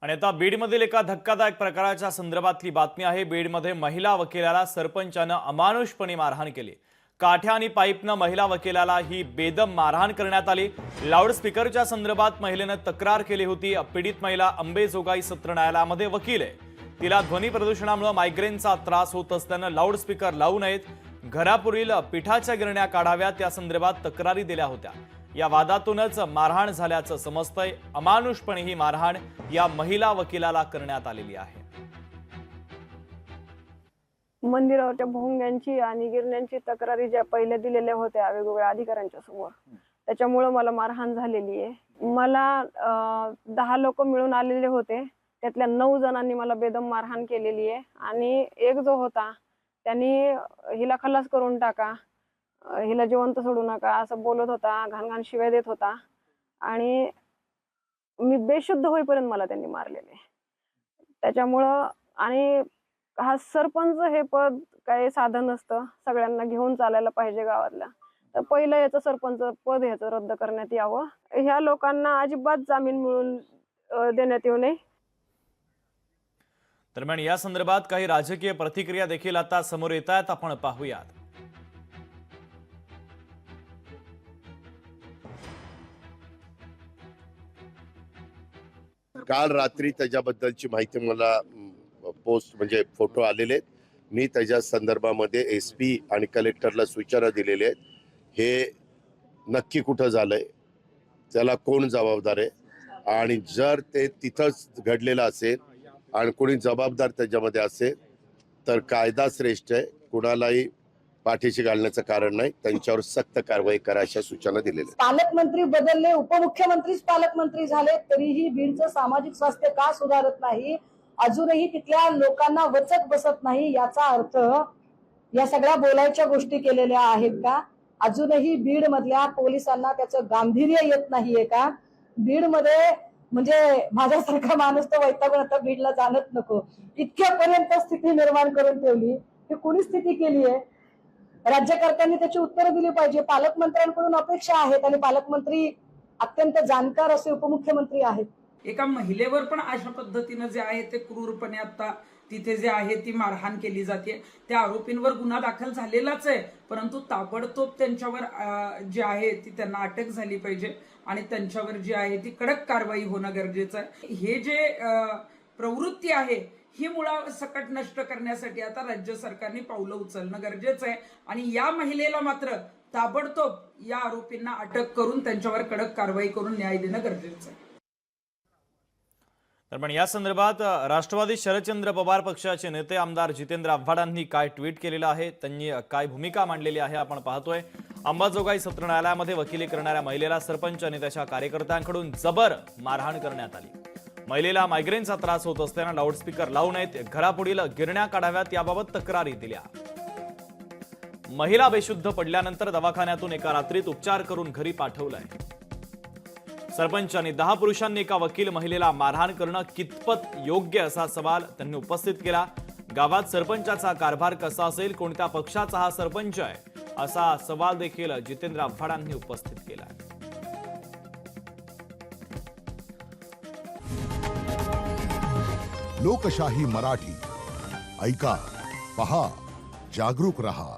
आणि आता बीडमधील एका धक्कादायक प्रकाराच्या संदर्भातली बातमी आहे। बीडमध्ये महिला वकिलाला सरपंचानं अमानुषपणे मारहाण केली। काठ्या आणि पाईपनं महिला वकिलाला ही बेदम मारहाण करण्यात आली। लाऊडस्पीकरच्या संदर्भात महिलेनं तक्रार केली होती। पीडित महिला अंबेजोगाई सत्र न्यायालयामध्ये वकील आहे। तिला ध्वनी प्रदूषणामुळे मायग्रेनचा त्रास होत असल्यानं लाऊडस्पीकर लावू नयेत, घरापुढील पिठाच्या गिरण्या काढाव्यात या संदर्भात तक्रारी दिल्या होत्या। या वादातूनच मारहाण झाल्याचं समजतंय। अमानुषपणे ही मारहाण या महिला वकिलाला करण्यात आलेली आहे। मंदिरावरच्या भोंग्यांची आणि गिरण्यांची तक्रारी ज्या पहिल्या दिलेल्या होत्या वेगवेगळ्या अधिकाऱ्यांच्या समोर, त्याच्यामुळे मला मारहाण झालेली आहे। मला 10 लोक मिळून आलेले होते, त्यातल्या 9 जणांनी मला बेदम मारहाण केलेली आहे। आणि एक जो होता त्यांनी हिला खलास करून टाका, हिला जिवंत सोडू नका असं बोलत होता, घाण शिव्या देत होता आणि मी बेशुद्ध होईपर्यंत मला त्यांनी मारलेले। त्याच्यामुळं आणि हा सरपंच हे पद काही साधन नसतं, सगळ्यांना घेऊन चालायला पाहिजे गावातल्या। तर पहिलं याचं सरपंच पद ह्याचं रद्द करण्यात यावं। ह्या लोकांना अजिबात जामीन मिळून देण्यात येऊ नये। दरम्यान या संदर्भात काही राजकीय प्रतिक्रिया देखील आता समोर येत आहेत, आपण पाहूयात। काल रात्री त्याच्याबद्दलची माहिती मला पोस्ट म्हणजे फोटो आलेले आहेत। मी त्याच्या संदर्भामध्ये एसपी आणि कलेक्टरला सूचना दिलेल्या आहेत। हे नक्की कुठं झालंय, त्याला कोण जबाबदार आहे, आणि जर ते तिथंच घडलेलं असेल आणि कोणी जबाबदार त्याच्यामध्ये असेल तर कायदा श्रेष्ठ आहे, कुणालाही पाठीशी घालण्याचं कारण नाही, त्यांच्यावर सक्त कारवाई करा अशा सूचना दिलेल्या। पालकमंत्री बदलले, उपमुख्यमंत्रीच पालकमंत्री झाले तरीही बीडचं सामाजिक स्वास्थ्य का सुधारत नाही, अजूनही तिथल्या लोकांना वचक बसत नाही, याचा अर्थ या सगळ्या बोलायच्या गोष्टी केलेल्या आहेत का? अजूनही बीड मधल्या पोलिसांना त्याचं गांभीर्य येत नाहीये का? बीड मध्ये म्हणजे माझ्यासारखा माणूस तर वैतागून आता बीडला जाणत नको इतक्यापर्यंत स्थिती निर्माण करून ठेवली। ही कुणी स्थिती केली आहे? राज्यकर्त्यांनी त्याची उत्तरं दिली पाहिजे। पालकमंत्र्यांकडून अपेक्षा आहेत आणि पालकमंत्री अत्यंत जाणकार असे उपमुख्यमंत्री आहेत। एका महिलेवर पण अशा पद्धतीनं जे आहे ते क्रूरपणे आता तिथे जे आहे ती मारहाण केली जाते। त्या आरोपींवर गुन्हा दाखल झालेलाच आहे, परंतु ताबडतोब त्यांच्यावर जे आहे ती त्यांना अटक झाली पाहिजे आणि त्यांच्यावर जी आहे ती कडक कारवाई होणं गरजेचं आहे। हे जे प्रवृत्ती आहे ही मुळासकट नष्ट करण्यासाठी आता राज्य सरकारने पावलं उचलणं गरजेचं आहे आणि या महिलेला मात्र ताबडतोब या आरोपींना अटक करून त्यांच्यावर कडक कारवाई करून न्याय देणं गरजेचं आहे। दरम्यान या संदर्भात राष्ट्रवादी शरदचंद्र पवार पक्षाचे नेते आमदार जितेंद्र आव्हाडांनी काय ट्विट केलेलं आहे, त्यांनी काय भूमिका मांडलेली आहे आपण पाहतोय। अंबाजोगाई सत्र न्यायालयामध्ये वकिली करणाऱ्या महिलेला सरपंच आणि त्याच्या कार्यकर्त्यांकडून जबर मारहाण करण्यात आली। महिलेला मायग्रेनचा त्रास होत असल्यानं लाऊडस्पीकर लावू नयेत, घरापुढील गिरण्या काढाव्यात याबाबत तक्रारी दिल्या। महिला बेशुद्ध पडल्यानंतर दवाखान्यातून एका रात्रीत उपचार करून घरी पाठवलंय। सरपंच आणि 10 पुरुषांनी एका वकील महिलेला मारहाण करणं कितपत योग्य असा सवाल त्यांनी उपस्थित केला। गावात सरपंचाचा कारभार कसा असेल, कोणत्या पक्षाचा हा सरपंच आहे असा सवाल देखील जितेंद्र आव्हाडांनी उपस्थित केला। लोकशाही मराठी ऐका, पहा, जागरूक रहा।